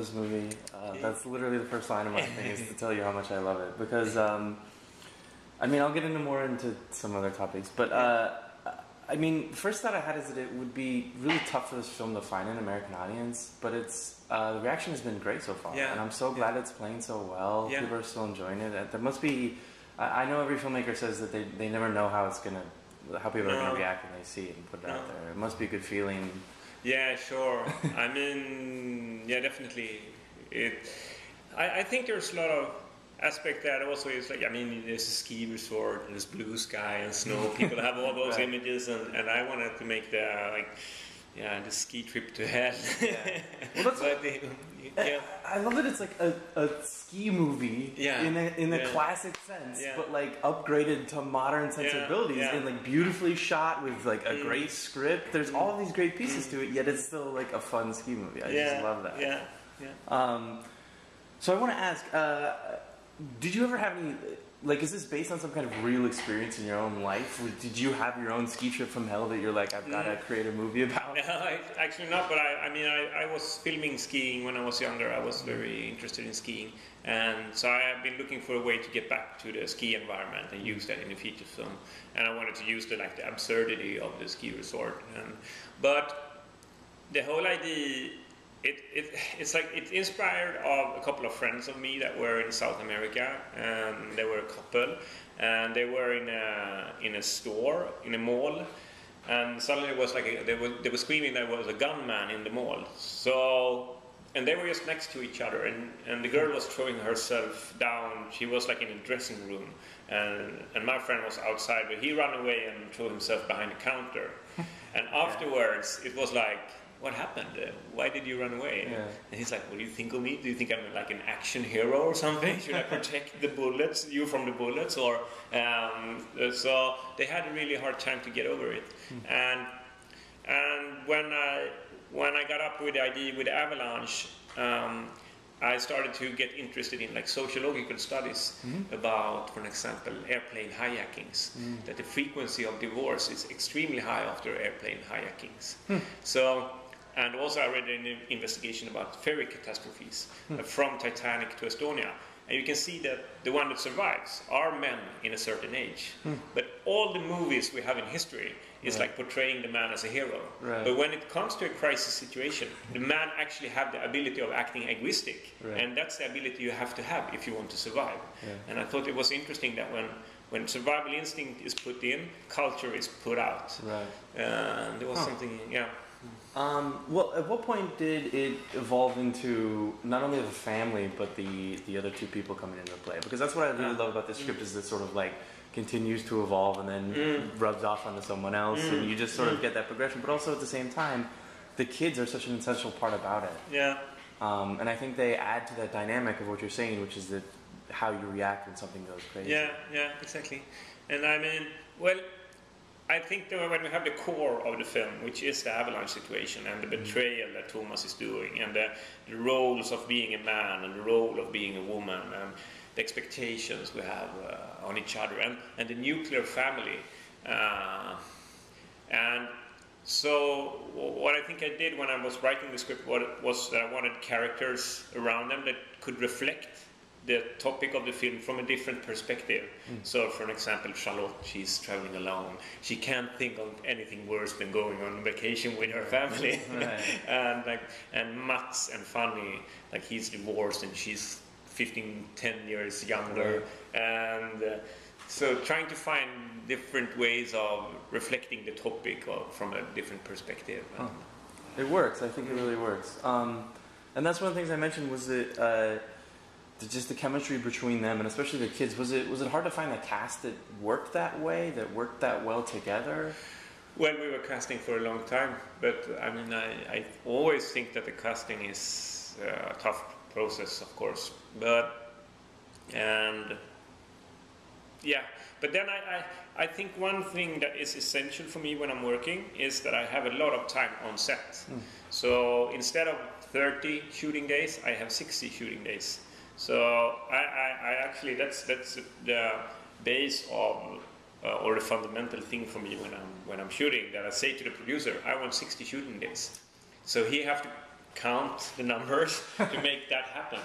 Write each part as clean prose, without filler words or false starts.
this movie. That's literally the first line of my thing, is to tell you how much I love it. Because, I mean, I'll get more into some other topics, but I mean, the first thought I had is that it would be really tough for this film to find an American audience, but it's the reaction has been great so far, and I'm so glad it's playing so well. People are still enjoying it. There must be. I know every filmmaker says that they never know how people are gonna react when they see it and put it out there. It must be a good feeling. Yeah, sure. I mean, yeah, definitely. I think there's a lot of aspect that also is like, I mean, there's a ski resort and there's blue sky and snow. People have all those images, and I wanted to make the ski trip to hell. Well, I love that it's like a ski movie in a classic sense, but like upgraded to modern sensibilities and like beautifully shot with like a great script. There's all these great pieces to it, yet it's still like a fun ski movie. I just love that. So I want to ask, did you ever have any, like, is this based on some kind of real experience in your own life? Or did you have your own ski trip from hell that you're like, I've got to create a movie about? No, actually not, but I was filming skiing when I was younger. I was very interested in skiing. And so I have been looking for a way to get back to the ski environment and use that in a feature film. And I wanted to use the absurdity of the ski resort. But the whole idea, it's like it's inspired of a couple of friends of me that were in South America, and they were a couple, and they were in a store, in a mall, and suddenly it was like they were screaming there was a gunman in the mall. So, and they were just next to each other, and the girl was throwing herself down. She was like in a dressing room, and my friend was outside, but he ran away and threw himself behind the counter. And afterwards, it was like, what happened? Why did you run away? And he's like, what do you think of me? Do you think I'm like an action hero or something? Should I protect you from the bullets? Or so they had a really hard time to get over it. And when I got up with the idea with Avalanche, I started to get interested in like sociological studies about, for example, airplane hijackings. That the frequency of divorce is extremely high after airplane hijackings. So. And also I read an investigation about ferry catastrophes from Titanic to Estonia. And you can see that the one that survives are men in a certain age. But all the movies we have in history is like portraying the man as a hero. But when it comes to a crisis situation, the man actually have the ability of acting egoistic. And that's the ability you have to have if you want to survive. And I thought it was interesting that when survival instinct is put in, culture is put out. And there was something, well, at what point did it evolve into not only the family, but the other two people coming into play? Because that's what I really love about this script, is it sort of like continues to evolve and then rubs off onto someone else, and you just sort of get that progression. But also at the same time, the kids are such an essential part about it. And I think they add to that dynamic of what you're saying, which is that how you react when something goes crazy. Yeah, exactly. And I mean, well, I think that when we have the core of the film, which is the avalanche situation and the betrayal that Thomas is doing, and the roles of being a man and the role of being a woman, and the expectations we have on each other, and the nuclear family. And so what I think I did when I was writing the script was that I wanted characters around them that could reflect the topic of the film from a different perspective. So, for example, Charlotte, she's traveling alone. She can't think of anything worse than going on vacation with her family. And Mats and Fanny, like he's divorced and she's 10 years younger. And so trying to find different ways of reflecting the topic from a different perspective. It works. I think it really works. And that's one of the things I mentioned was that just the chemistry between them, and especially the kids. Was it hard to find a cast that worked that way, that worked that well together? Well, we were casting for a long time, but I mean, I always think that the casting is a tough process, of course. But then I think one thing that is essential for me when I'm working is that I have a lot of time on set. So instead of 30 shooting days, I have 60 shooting days. So I actually that's the base of or the fundamental thing for me when I'm shooting, that I say to the producer, I want 60 shooting days. So he have to count the numbers to make that happen.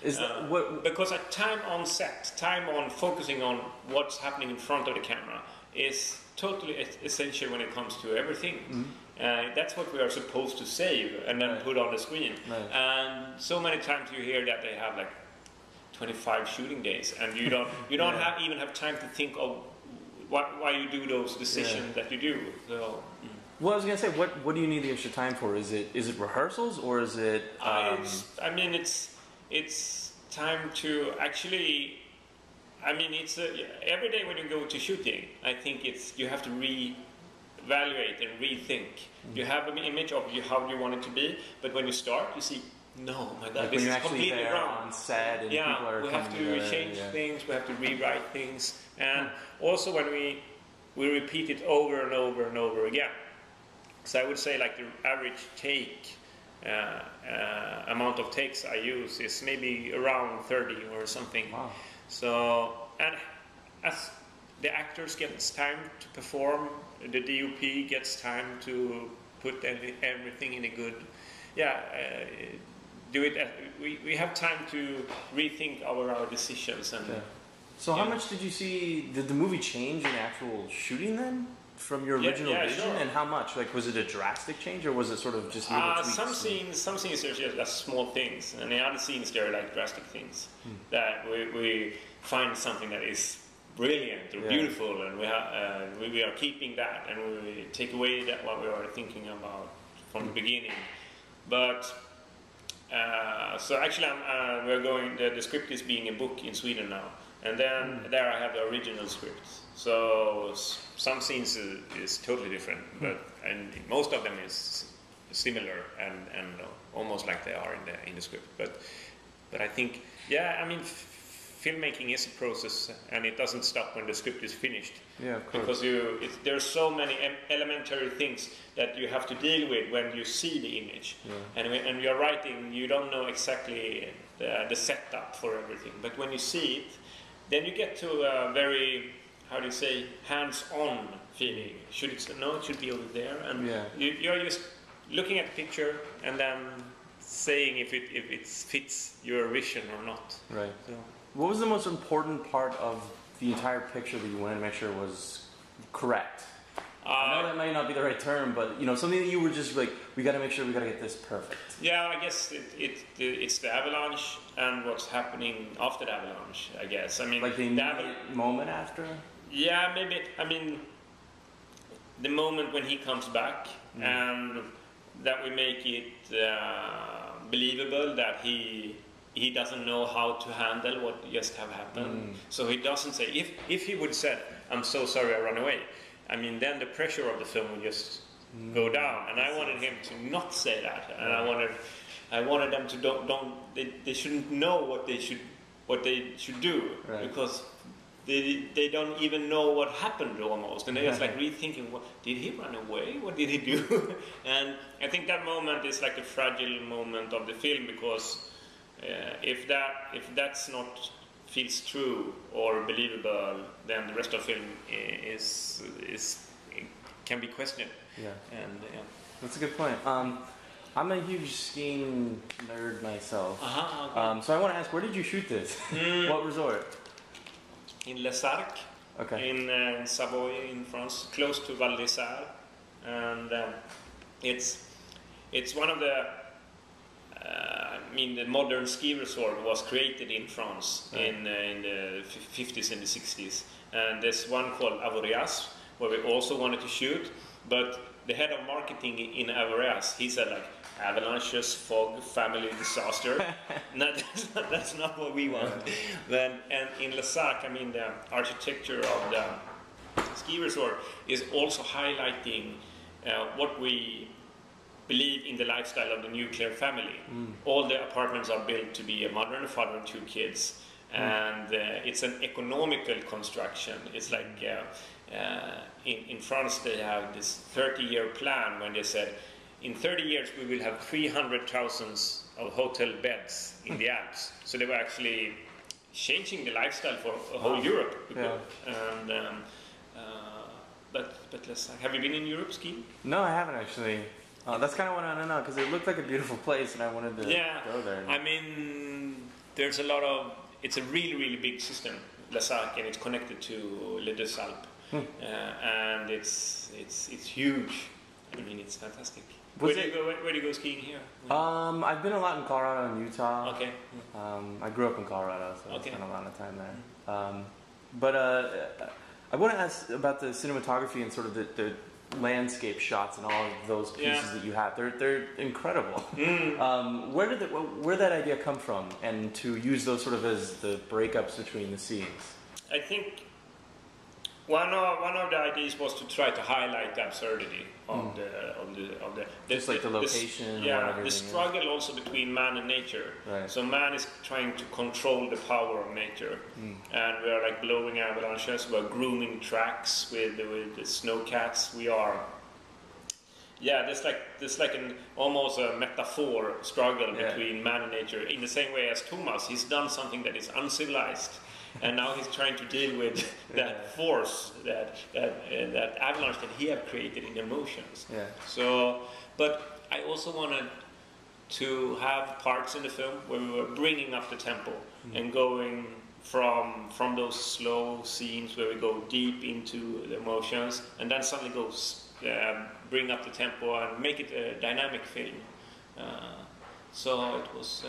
Is that what? Because at time on set, time on focusing on what's happening in front of the camera is totally essential when it comes to everything. That's what we are supposed to save and then put on the screen. Right. And so many times you hear that they have like 25 shooting days, and you don't even have time to think of why you do those decisions that you do. So. Well, I was gonna say, what do you need the extra time for? Is it rehearsals, or is it? I mean, it's time to actually. I mean, it's every day when you go to shooting, I think you have to re-evaluate and rethink. You have an image of how you want it to be, but when you start, you see, no, my God, this is completely wrong. On set and people are we have to change things, we have to rewrite things, and also when we repeat it over and over and over again. So I would say like the average take amount of takes I use is maybe around 30 or something. Wow. So, and as the actors get time to perform, the DOP gets time to put everything in a good, do it. We have time to rethink our decisions. And so, how much did the movie change in actual shooting then? From your original vision, sure. And how much? Like, was it a drastic change, or was it sort of just little tweaks? Some scenes are just small things, and in other scenes they're like drastic things that we find something that is brilliant or beautiful, and we are keeping that, and we take away that what we are thinking about from the beginning. But so actually, we're going. The script is being a book in Sweden now, and then there I have the original script. So some scenes is totally different, and most of them is similar and almost like they are in the script. But I think I mean filmmaking is a process, and it doesn't stop when the script is finished. Yeah, of course. Because there's so many elementary things that you have to deal with when you see the image. Yeah. And when you're writing, you don't know exactly the setup for everything. But when you see it, then you get to a very, how do you say, hands-on feeling. It should be over there, and you're just looking at the picture and then saying if it fits your vision or not. Right. So. What was the most important part of the entire picture that you wanted to make sure was correct? I know that might not be the right term, but something that you were just like, we got to make sure we got to get this perfect. Yeah, I guess it's the avalanche and what's happening after the avalanche. I guess. I mean, like the moment after. Yeah, maybe. I mean, the moment when he comes back, and that we make it believable that he doesn't know how to handle what just have happened. So he doesn't say, if he would said, "I'm so sorry, I ran away," I mean, then the pressure of the film would just go down. And I wanted him to not say that, and I wanted them to they shouldn't know what they should do, because they don't even know what happened almost, and they're just like rethinking, what did he run away? What did he do? And I think that moment is like a fragile moment of the film, because if that's not feels true or believable, then the rest of the film can be questioned. Yeah, and that's a good point. I'm a huge skiing nerd myself. Okay. So I want to ask, where did you shoot this? What resort? In Les Arcs, in Savoy, in France, close to Val d'Isère, and it's one of the. The modern ski resort was created in France in the 50s and the 60s, and there's one called Avoriaz where we also wanted to shoot, but the head of marketing in Avoriaz, he said like, avalanches, fog, family disaster. That's not what we want. And in Les Arcs, the architecture of the ski resort is also highlighting what we believe in the lifestyle of the nuclear family. All the apartments are built to be a mother and a father and 2 kids, and it's an economical construction. It's like in France they have this 30-year plan when they said in 30 years we will have 300,000 of hotel beds in the Alps. So they were actually changing the lifestyle for whole Europe. And but have you been in Europe skiing? No, I haven't actually. Oh, that's kind of what I want to know because it looked like a beautiful place, and I wanted to go there. I mean, there's a lot of. It's a really big system, Les Arcs, and it's connected to Les Deux Alpes, and it's huge. I mean, it's fantastic. Where do you go skiing here? I've been a lot in Colorado and Utah. Okay. I grew up in Colorado, so I spent a lot of time there. But I want to ask about the cinematography and sort of the landscape shots and all of those pieces that you have. They're incredible. Where did that idea come from, and to use those sort of as the breakups between the scenes? I think one of the ideas was to try to highlight the absurdity of the just like the location. The struggle also between man and nature. Right. So man is trying to control the power of nature, and we are like blowing avalanches. We are grooming tracks with the snowcats. We are. Yeah, there's like an almost a metaphor struggle between man and nature. In the same way as Thomas, he's done something that is uncivilized. And now he's trying to deal with that force, that avalanche that he had created in emotions. Yeah. So, but I also wanted to have parts in the film where we were bringing up the tempo and going from those slow scenes where we go deep into the emotions, and then suddenly bring up the tempo and make it a dynamic film. So it was.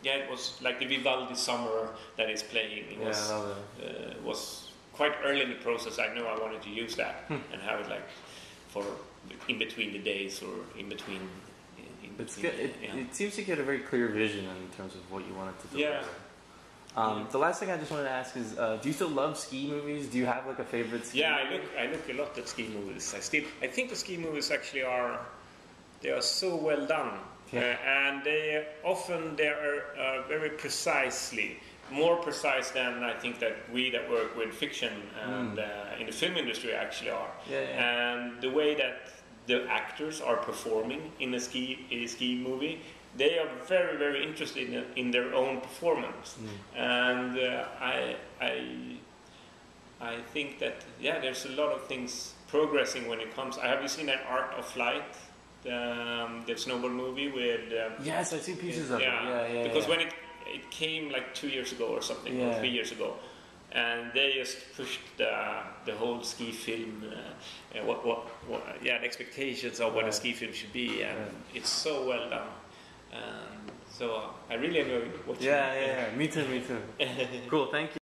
It was like the Vivaldi Summer that is playing. It was quite early in the process. I knew I wanted to use that and have it like for in between the days or in between. It seems like you had a very clear vision in terms of what you wanted to deliver. The last thing I just wanted to ask is, do you still love ski movies? Do you have like a favorite ski movie? I look a lot at ski movies. I think the ski movies actually are so well done. And they are very precisely, more precise than I think that we that work with fiction and in the film industry actually are. And the way that the actors are performing in a ski movie, they are very interested in their own performance. And I think that there's a lot of things progressing when it comes. Have you seen an Art of Flight? The snowboard movie with yes, I've seen pieces of it. Because when it came like 2 years ago or something, or 3 years ago, and they just pushed the whole ski film, the expectations of what a ski film should be, and it's so well done. So I really enjoyed watching. Me too. Cool, thank you.